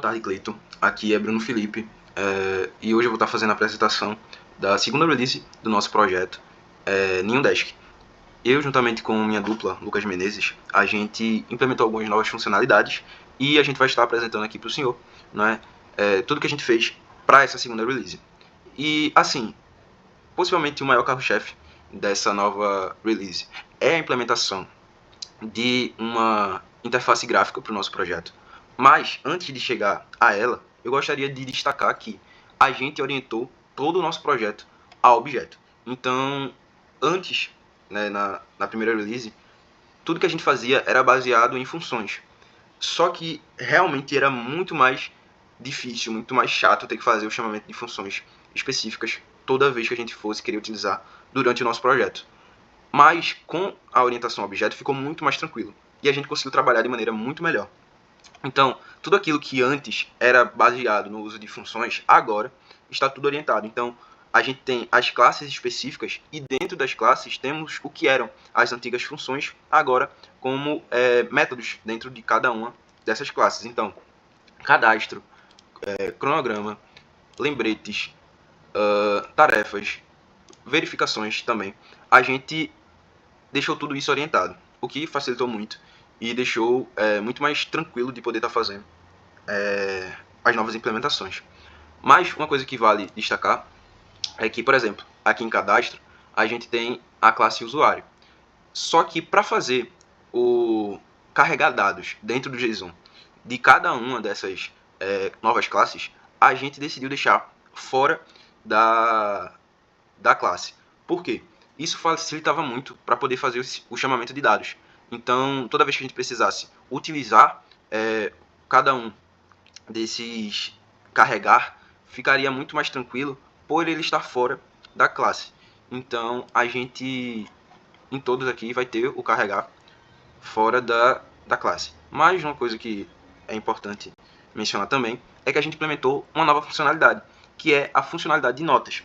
tarde, Cleiton. Aqui é Bruno Felipe e hoje eu vou estar fazendo a apresentação da segunda release do nosso projeto Ninho Desk. Eu, juntamente com minha dupla, Lucas Menezes, a gente implementou algumas novas funcionalidades e a gente vai estar apresentando aqui para o senhor, né, tudo que a gente fez para essa segunda release. E, assim, possivelmente o maior carro-chefe dessa nova release é a implementação de uma interface gráfica para o nosso projeto. Mas, antes de chegar a ela, eu gostaria de destacar que a gente orientou todo o nosso projeto a objeto. Então, antes, né, na primeira release, tudo que a gente fazia era baseado em funções. Só que realmente era muito mais difícil, muito mais chato ter que fazer o chamamento de funções específicas toda vez que a gente fosse querer utilizar durante o nosso projeto. Mas com a orientação a objeto ficou muito mais tranquilo e a gente conseguiu trabalhar de maneira muito melhor. Então, tudo aquilo que antes era baseado no uso de funções, agora está tudo orientado. Então, a gente tem as classes específicas e dentro das classes temos o que eram as antigas funções, agora como métodos dentro de cada uma dessas classes. Então, cadastro, cronograma, lembretes, tarefas, verificações também. A gente deixou tudo isso orientado, o que facilitou muito e deixou muito mais tranquilo de poder estar fazendo as novas implementações. Mas uma coisa que vale destacar é que, por exemplo, aqui em cadastro, a gente tem a classe usuário. Só que para fazer o carregar dados dentro do JSON de cada uma dessas novas classes, a gente decidiu deixar fora da classe. Por quê? Isso facilitava muito para poder fazer o chamamento de dados. Então, toda vez que a gente precisasse utilizar cada um desses carregar, ficaria muito mais tranquilo por ele estar fora da classe. Então, a gente, em todos aqui, vai ter o carregar fora da classe. Mas uma coisa que é importante mencionar também é que a gente implementou uma nova funcionalidade, que é a funcionalidade de notas.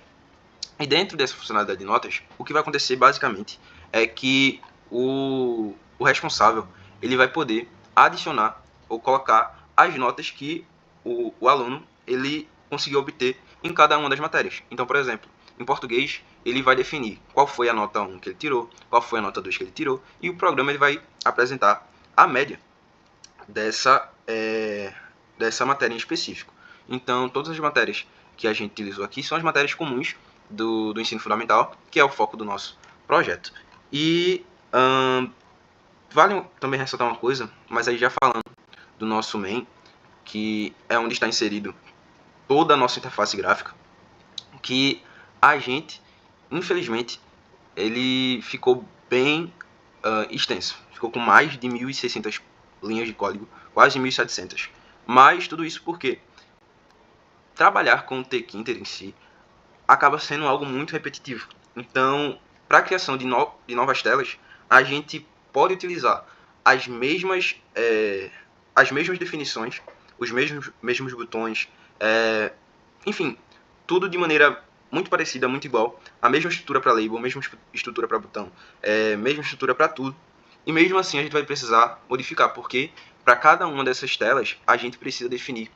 E dentro dessa funcionalidade de notas, o que vai acontecer basicamente é que o responsável ele vai poder adicionar ou colocar as notas que o aluno ele conseguiu obter em cada uma das matérias. Então, por exemplo, em português, ele vai definir qual foi a nota 1 que ele tirou, qual foi a nota 2 que ele tirou, e o programa ele vai apresentar a média dessa matéria em específico. Então, todas as matérias que a gente utilizou aqui são as matérias comuns do ensino fundamental, que é o foco do nosso projeto. E vale também ressaltar uma coisa, mas aí já falando do nosso main, que é onde está inserido toda a nossa interface gráfica, que a gente, infelizmente, ele ficou bem extenso. Ficou com mais de 1.600 linhas de código, quase 1.700. Mas tudo isso porque trabalhar com o Tkinter em si acaba sendo algo muito repetitivo. Então, para a criação de novas telas, a gente pode utilizar as mesmas definições, os mesmos botões, enfim, tudo de maneira muito parecida, muito igual, a mesma estrutura para label, a mesma estrutura para botão, mesma estrutura para tudo. E mesmo assim a gente vai precisar modificar, porque para cada uma dessas telas a gente precisa definir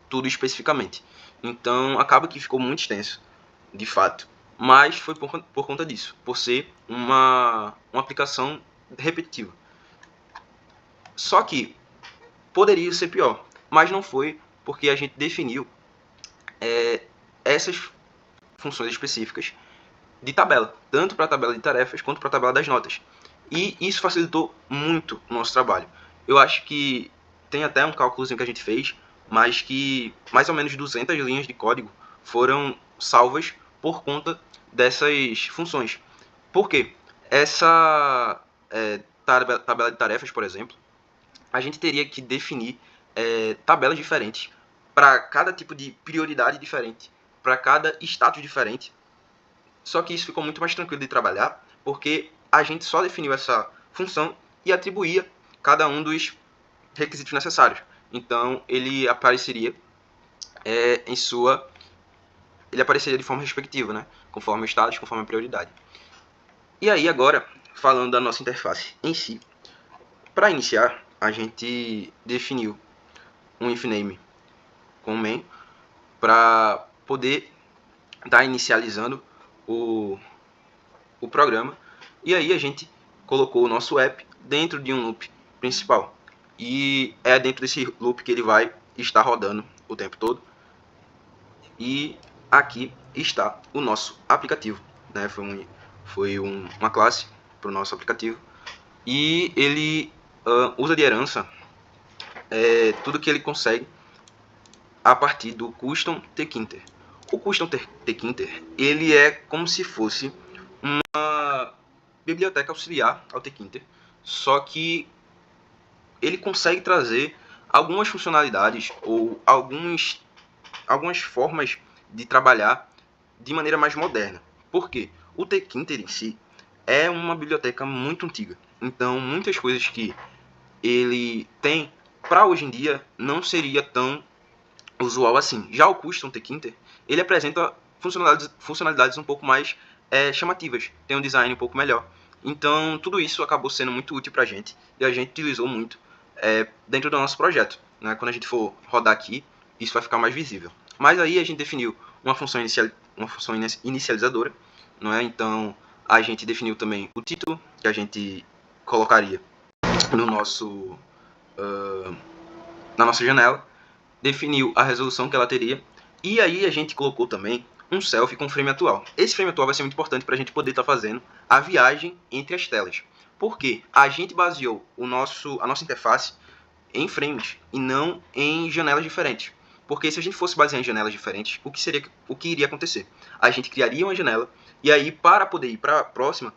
tudo especificamente. Então acaba que ficou muito extenso, de fato. Mas foi por conta disso, por ser uma aplicação repetitiva. Só que poderia ser pior, mas não foi, porque a gente definiu essas funções específicas de tabela, tanto para a tabela de tarefas quanto para a tabela das notas. E isso facilitou muito o nosso trabalho. Eu acho que tem até um cálculozinho que a gente fez, mas que mais ou menos 200 linhas de código foram salvas por conta dessas funções. Por quê? Essa tabela de tarefas, por exemplo, a gente teria que definir tabelas diferentes para cada tipo de prioridade diferente, para cada status diferente. Só que isso ficou muito mais tranquilo de trabalhar, porque a gente só definiu essa função e atribuía cada um dos requisitos necessários. Então, ele apareceria ele apareceria de forma respectiva, né? Conforme o status, conforme a prioridade. E aí, agora, falando da nossa interface em si. Para iniciar, a gente definiu um ifname com main para poder estar inicializando o programa. E aí a gente colocou o nosso app dentro de um loop principal. E é dentro desse loop que ele vai estar rodando o tempo todo. E aqui está o nosso aplicativo, né? Foi uma classe para o nosso aplicativo. E ele usa de herança tudo que ele consegue a partir do Custom Tkinter. O Custom Tkinter, ele é como se fosse uma biblioteca auxiliar ao Tkinter, só que ele consegue trazer algumas funcionalidades ou algumas formas de trabalhar de maneira mais moderna. Por quê? O Tkinter em si é uma biblioteca muito antiga, então muitas coisas que ele tem para hoje em dia não seria tão usual assim. Já o Custom Tkinter, ele apresenta funcionalidades um pouco mais chamativas, tem um design um pouco melhor. Então tudo isso acabou sendo muito útil para a gente e a gente utilizou muito dentro do nosso projeto, né? Quando a gente for rodar aqui, isso vai ficar mais visível. Mas aí a gente definiu uma função inicializadora, não é? Então a gente definiu também o título que a gente colocaria no nosso na nossa janela, definiu a resolução que ela teria, e aí a gente colocou também um selfie com frame atual. Esse frame atual vai ser muito importante para a gente poder estar fazendo a viagem entre as telas, porque a gente baseou a nossa interface em frames e não em janelas diferentes. Porque se a gente fosse basear em janelas diferentes, o que iria acontecer? A gente criaria uma janela e aí, para poder ir para a próxima,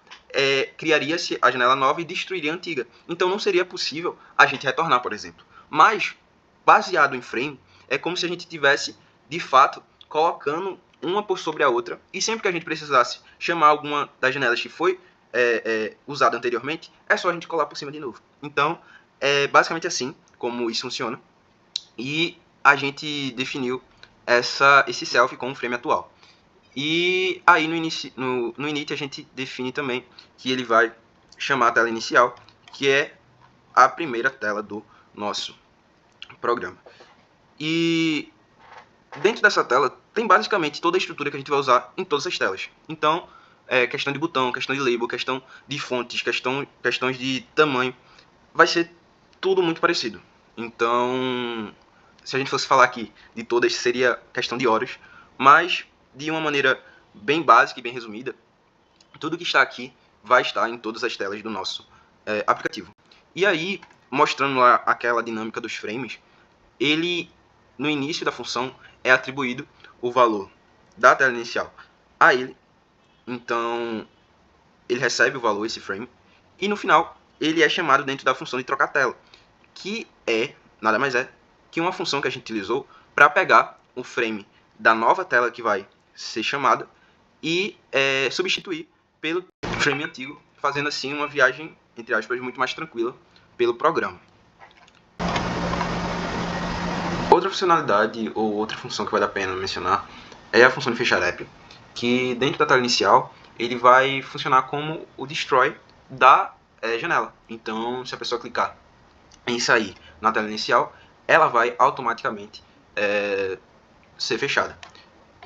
criaria-se a janela nova e destruiria a antiga. Então não seria possível a gente retornar, por exemplo. Mas baseado em frame, é como se a gente tivesse, de fato, colocando uma por sobre a outra, e sempre que a gente precisasse chamar alguma das janelas que foi usada anteriormente, é só a gente colar por cima de novo. Então, é basicamente assim como isso funciona, e a gente definiu esse selfie com o frame atual. E aí no init a gente define também que ele vai chamar a tela inicial, que é a primeira tela do nosso programa. E dentro dessa tela tem basicamente toda a estrutura que a gente vai usar em todas as telas. Então, questão de botão, questão de label, questão de fontes, questões de tamanho, vai ser tudo muito parecido. Então, se a gente fosse falar aqui de todas, seria questão de horas, mas de uma maneira bem básica e bem resumida, tudo que está aqui vai estar em todas as telas do nosso aplicativo. E aí, mostrando lá aquela dinâmica dos frames, ele, no início da função, é atribuído o valor da tela inicial a ele. Então, ele recebe o valor, esse frame, e no final, ele é chamado dentro da função de trocar tela, que nada mais é que uma função que a gente utilizou para pegar o frame da nova tela que vai ser chamada e substituir pelo frame antigo, fazendo assim uma viagem, entre aspas, muito mais tranquila pelo programa. Outra funcionalidade ou outra função que vale a pena mencionar é a função de fechar app, que dentro da tela inicial ele vai funcionar como o destroy da janela. Então, se a pessoa clicar em sair na tela inicial, ela vai automaticamente ser fechada.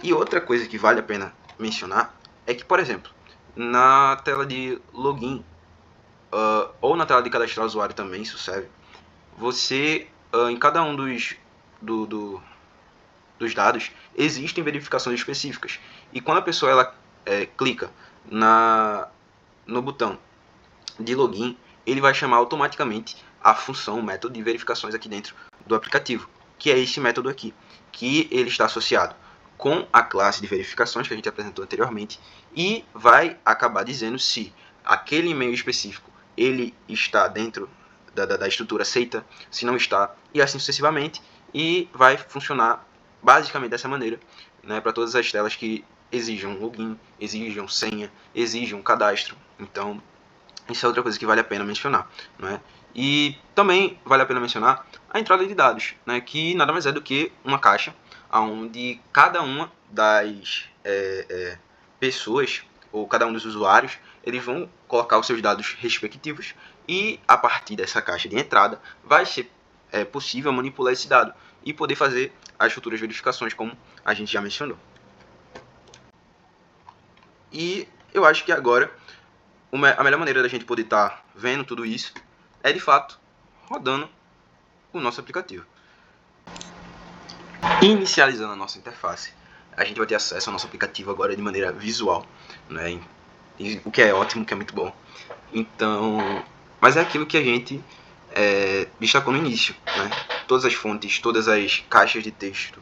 E outra coisa que vale a pena mencionar é que, por exemplo, na tela de login ou na tela de cadastrar usuário também, isso serve, você, em cada um dos dados, existem verificações específicas. E quando a pessoa ela clica no botão de login, ele vai chamar automaticamente a função, o método de verificações aqui dentro do aplicativo, que é esse método aqui, que ele está associado com a classe de verificações que a gente apresentou anteriormente e vai acabar dizendo se aquele e-mail específico ele está dentro da estrutura aceita, se não está, e assim sucessivamente, e vai funcionar basicamente dessa maneira, né, para todas as telas que exijam login, exijam senha, exijam cadastro. Então, isso é outra coisa que vale a pena mencionar, né? E também vale a pena mencionar a entrada de dados, né, que nada mais é do que uma caixa onde cada uma das pessoas ou cada um dos usuários eles vão colocar os seus dados respectivos e a partir dessa caixa de entrada vai ser possível manipular esse dado. e poder fazer as futuras verificações, como a gente já mencionou. E eu acho que agora a melhor maneira da gente poder estar vendo tudo isso é, de fato, rodando o nosso aplicativo. Inicializando a nossa interface, a gente vai ter acesso ao nosso aplicativo agora de maneira visual, né? O que é ótimo, o que é muito bom. Então, mas é aquilo que a gente destacou no início, né? Todas as fontes, todas as caixas de texto,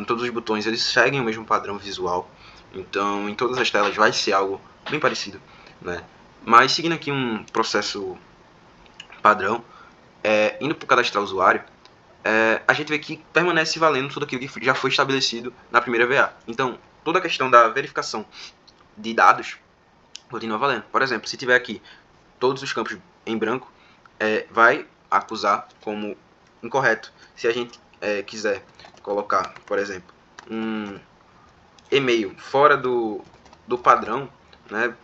todos os botões, eles seguem o mesmo padrão visual. Então, em todas as telas vai ser algo bem parecido, né? Mas seguindo aqui um processo padrão, indo para o cadastrar o usuário, a gente vê que permanece valendo tudo aquilo que já foi estabelecido na primeira VA. Então, toda a questão da verificação de dados continua valendo. Por exemplo, se tiver aqui todos os campos em branco, vai acusar como incorreto. Se a gente quiser colocar, por exemplo, um e-mail fora do padrão, né,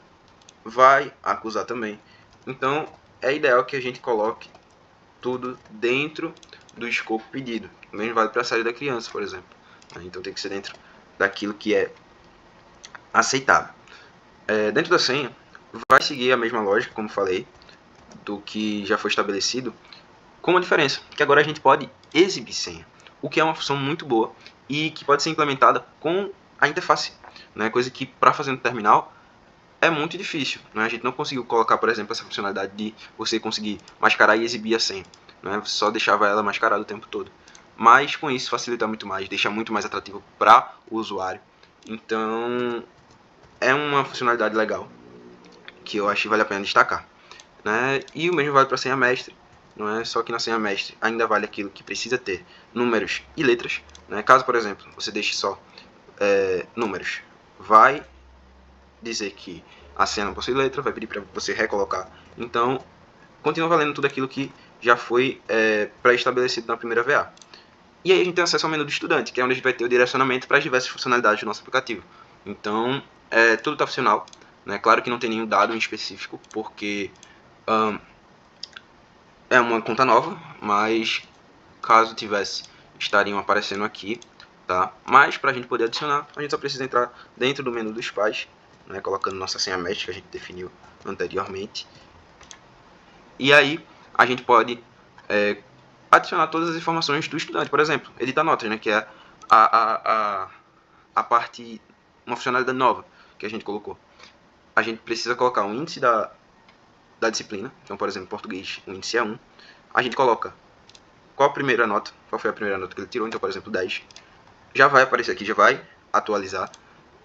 vai acusar também. Então, é ideal que a gente coloque tudo dentro do escopo pedido. O mesmo vale para a saída da criança, por exemplo. Então tem que ser dentro daquilo que é aceitável. Dentro da senha, vai seguir a mesma lógica, como falei, do que já foi estabelecido, com uma diferença, que agora a gente pode exibir senha, o que é uma função muito boa e que pode ser implementada com a interface, né? Coisa que para fazer no terminal é muito difícil, né? A gente não conseguiu colocar, por exemplo, essa funcionalidade de você conseguir mascarar e exibir a senha, né? Você só deixava ela mascarada o tempo todo. Mas com isso facilita muito mais, deixa muito mais atrativo para o usuário. Então é uma funcionalidade legal que eu acho que vale a pena destacar, né? E o mesmo vale para a senha mestre, não é? Só que na senha mestre ainda vale aquilo que precisa ter números e letras, né? Caso, por exemplo, você deixe só números, vai dizer que a senha não possui letra, vai pedir para você recolocar. Então, continua valendo tudo aquilo que já foi pré-estabelecido na primeira VA. E aí a gente tem acesso ao menu do estudante, que é onde a gente vai ter o direcionamento para as diversas funcionalidades do nosso aplicativo. Então, tudo está funcional, né? Claro que não tem nenhum dado em específico, porque é uma conta nova, mas caso tivesse, estariam aparecendo aqui, tá? Mas para a gente poder adicionar, a gente só precisa entrar dentro do menu dos pais, né? Colocando nossa senha mestre que a gente definiu anteriormente. E aí a gente pode adicionar todas as informações do estudante, por exemplo, editar notas, né? Que é a parte, uma funcionalidade nova que a gente colocou. A gente precisa colocar um índice da disciplina. Então, por exemplo, em português, o índice é 1. A gente coloca qual a primeira nota, qual foi a primeira nota que ele tirou. Então, por exemplo, 10. Já vai aparecer aqui, já vai atualizar.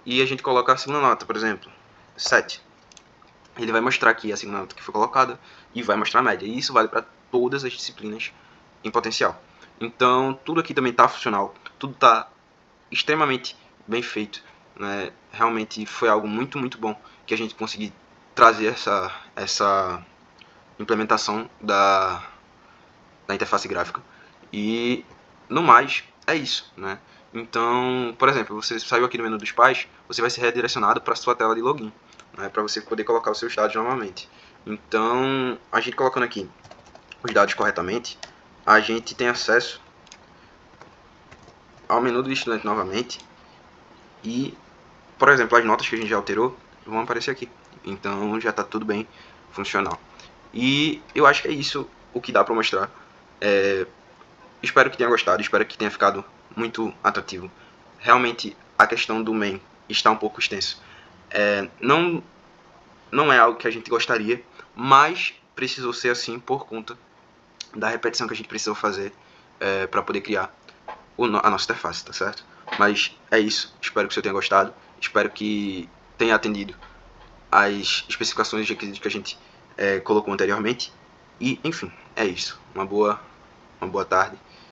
E a gente coloca a segunda nota, por exemplo, 7. Ele vai mostrar aqui a segunda nota que foi colocada e vai mostrar a média. E isso vale para todas as disciplinas em potencial. Então, tudo aqui também está funcional. Tudo está extremamente bem feito, né? Realmente foi algo muito, muito bom que a gente conseguiu trazer essa implementação da interface gráfica. E no mais, é isso, né? Então, por exemplo, você saiu aqui do menu dos pais, você vai ser redirecionado para a sua tela de login, né? Para você poder colocar os seus dados novamente. Então, a gente colocando aqui os dados corretamente, a gente tem acesso ao menu do estudante novamente e, por exemplo, as notas que a gente já alterou vão aparecer aqui. Então já está tudo bem funcional. E eu acho que é isso o que dá para mostrar. Espero que tenha gostado, espero que tenha ficado muito atrativo. Realmente a questão do main está um pouco extenso. Não é algo que a gente gostaria, mas precisou ser assim por conta da repetição que a gente precisou fazer para poder criar a nossa interface, tá certo? Mas é isso, espero que você tenha gostado, espero que tenha atendido as especificações de requisitos que a gente colocou anteriormente. E, enfim, é isso. Uma boa tarde